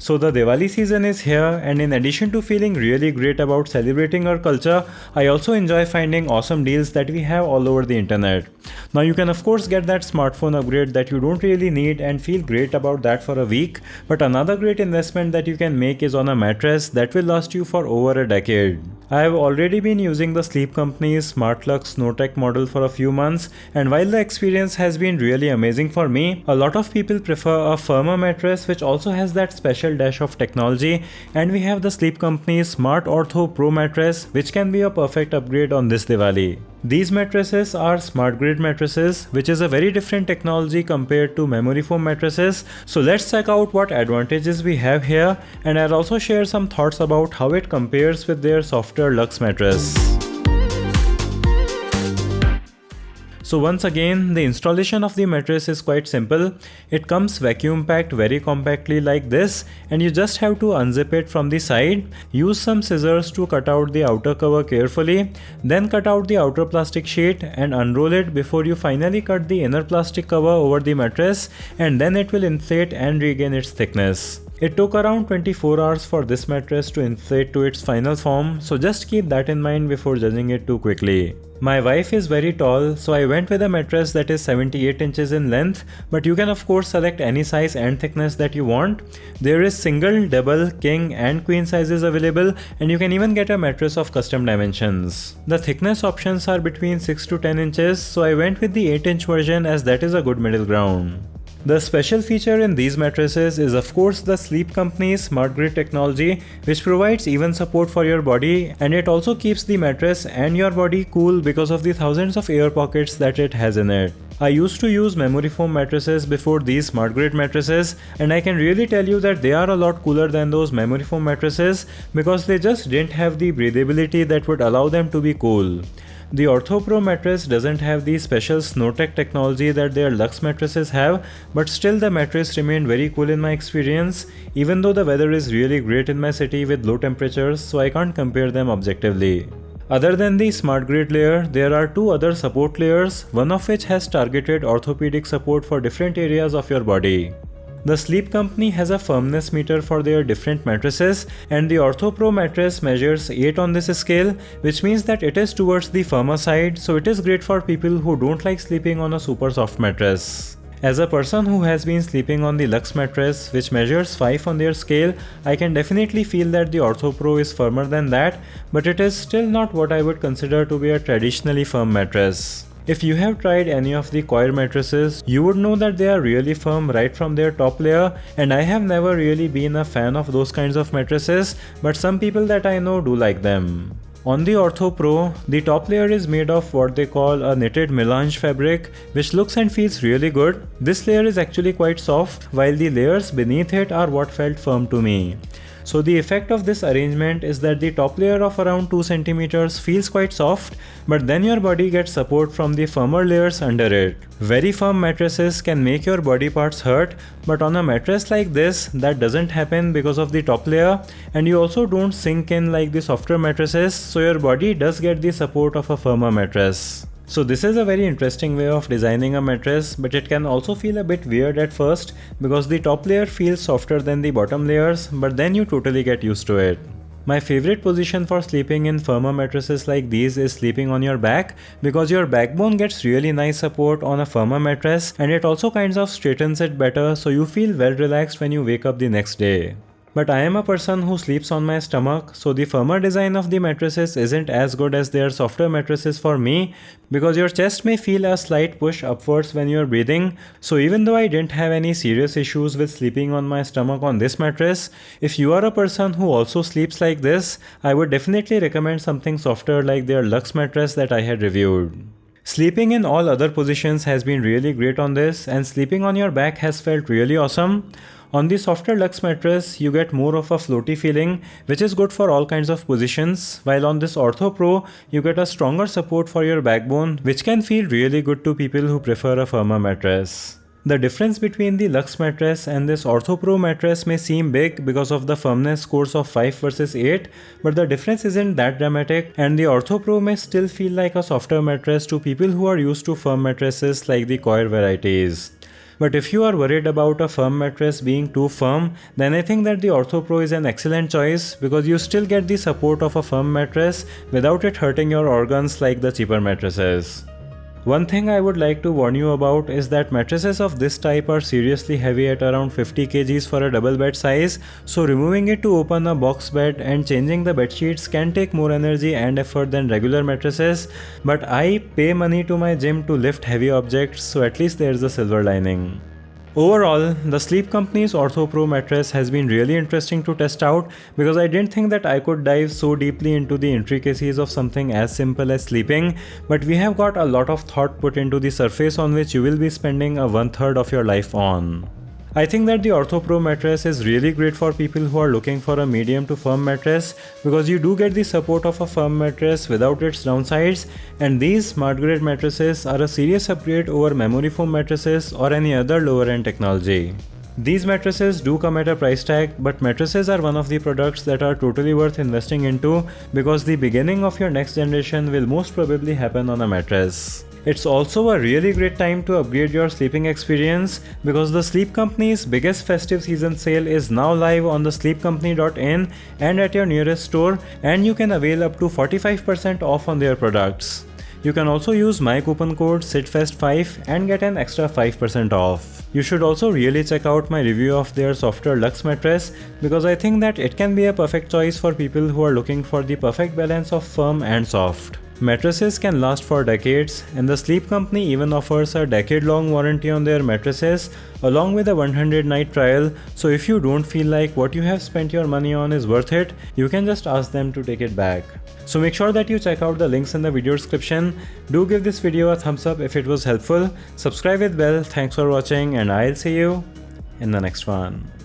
So the Diwali season is here, and in addition to feeling really great about celebrating our culture, I also enjoy finding awesome deals that we have all over the internet. Now you can of course get that smartphone upgrade that you don't really need and feel great about that for a week, but another great investment that you can make is on a mattress that will last you for over a decade. I have already been using the sleep company's Luxe No-Tech model for a few months, and while the experience has been really amazing for me, a lot of people prefer a firmer mattress which also has that special dash of technology, and we have the sleep company's Smart Ortho Pro mattress which can be a perfect upgrade on this Diwali. These mattresses are smart grid mattresses, which is a very different technology compared to memory foam mattresses. So let's check out what advantages we have here, and I'll also share some thoughts about how it compares with their softer Luxe mattress. So once again, the installation of the mattress is quite simple. It comes vacuum packed very compactly like this, and you just have to unzip it from the side. Use some scissors to cut out the outer cover carefully, then cut out the outer plastic sheet and unroll it before you finally cut the inner plastic cover over the mattress, and then it will inflate and regain its thickness. It took around 24 hours for this mattress to inflate to its final form, so just keep that in mind before judging it too quickly. My wife is very tall, so I went with a mattress that is 78 inches in length, but you can of course select any size and thickness that you want. There is single, double, king and queen sizes available, and you can even get a mattress of custom dimensions. The thickness options are between 6 to 10 inches, so I went with the 8-inch version as that is a good middle ground. The special feature in these mattresses is of course the sleep company's smart grid technology, which provides even support for your body, and it also keeps the mattress and your body cool because of the thousands of air pockets that it has in it. I used to use memory foam mattresses before these smart grid mattresses, and I can really tell you that they are a lot cooler than those memory foam mattresses because they just didn't have the breathability that would allow them to be cool. The Ortho Pro mattress doesn't have the special SnowTech technology that their Luxe mattresses have, but still the mattress remained very cool in my experience, even though the weather is really great in my city with low temperatures, so I can't compare them objectively. Other than the smart grid layer, there are two other support layers, one of which has targeted orthopedic support for different areas of your body. The sleep company has a firmness meter for their different mattresses, and the Ortho Pro mattress measures 8 on this scale, which means that it is towards the firmer side, so it is great for people who don't like sleeping on a super soft mattress. As a person who has been sleeping on the Luxe mattress, which measures 5 on their scale, I can definitely feel that the Ortho Pro is firmer than that, but it is still not what I would consider to be a traditionally firm mattress. If you have tried any of the Coir mattresses, you would know that they are really firm right from their top layer, and I have never really been a fan of those kinds of mattresses, but some people that I know do like them. On the Ortho Pro, the top layer is made of what they call a knitted melange fabric, which looks and feels really good. This layer is actually quite soft, while the layers beneath it are what felt firm to me. So the effect of this arrangement is that the top layer of around 2 cm feels quite soft, but then your body gets support from the firmer layers under it. Very firm mattresses can make your body parts hurt, but on a mattress like this, that doesn't happen because of the top layer, and you also don't sink in like the softer mattresses, so your body does get the support of a firmer mattress. So this is a very interesting way of designing a mattress, but it can also feel a bit weird at first because the top layer feels softer than the bottom layers, but then you totally get used to it. My favorite position for sleeping in firmer mattresses like these is sleeping on your back, because your backbone gets really nice support on a firmer mattress, and it also kind of straightens it better, so you feel well relaxed when you wake up the next day. But I am a person who sleeps on my stomach, so the firmer design of the mattresses isn't as good as their softer mattresses for me, because your chest may feel a slight push upwards when you're breathing. So even though I didn't have any serious issues with sleeping on my stomach on this mattress, if you are a person who also sleeps like this, I would definitely recommend something softer like their Luxe mattress that I had reviewed. Sleeping in all other positions has been really great on this, and sleeping on your back has felt really awesome. On the softer Luxe mattress, you get more of a floaty feeling, which is good for all kinds of positions, while on this Ortho Pro, you get a stronger support for your backbone, which can feel really good to people who prefer a firmer mattress. The difference between the Luxe mattress and this Ortho Pro mattress may seem big because of the firmness scores of 5 versus 8, but the difference isn't that dramatic, and the Ortho Pro may still feel like a softer mattress to people who are used to firm mattresses like the Coir varieties. But if you are worried about a firm mattress being too firm, then I think that the Ortho Pro is an excellent choice because you still get the support of a firm mattress without it hurting your organs like the cheaper mattresses. One thing I would like to warn you about is that mattresses of this type are seriously heavy at around 50 kgs for a double bed size, so removing it to open a box bed and changing the bed sheets can take more energy and effort than regular mattresses, but I pay money to my gym to lift heavy objects, so at least there's a silver lining. Overall, the Sleep Company's Ortho Pro mattress has been really interesting to test out because I didn't think that I could dive so deeply into the intricacies of something as simple as sleeping, but we have got a lot of thought put into the surface on which you will be spending a 1/3 of your life on. I think that the Ortho Pro mattress is really great for people who are looking for a medium to firm mattress because you do get the support of a firm mattress without its downsides, and these smart grade mattresses are a serious upgrade over memory foam mattresses or any other lower end technology. These mattresses do come at a price tag, but mattresses are one of the products that are totally worth investing into because the beginning of your next generation will most probably happen on a mattress. It's also a really great time to upgrade your sleeping experience because the Sleep Company's biggest festive season sale is now live on the sleepcompany.in and at your nearest store, and you can avail up to 45% off on their products. You can also use my coupon code SITFEST5 and get an extra 5% off. You should also really check out my review of their softer Luxe mattress because I think that it can be a perfect choice for people who are looking for the perfect balance of firm and soft. Mattresses can last for decades, and the Sleep Company even offers a decade-long warranty on their mattresses along with a 100-night trial, so if you don't feel like what you have spent your money on is worth it, you can just ask them to take it back. So make sure that you check out the links in the video description. Do give this video a thumbs up if it was helpful, subscribe with bell, thanks for watching, and I'll see you in the next one.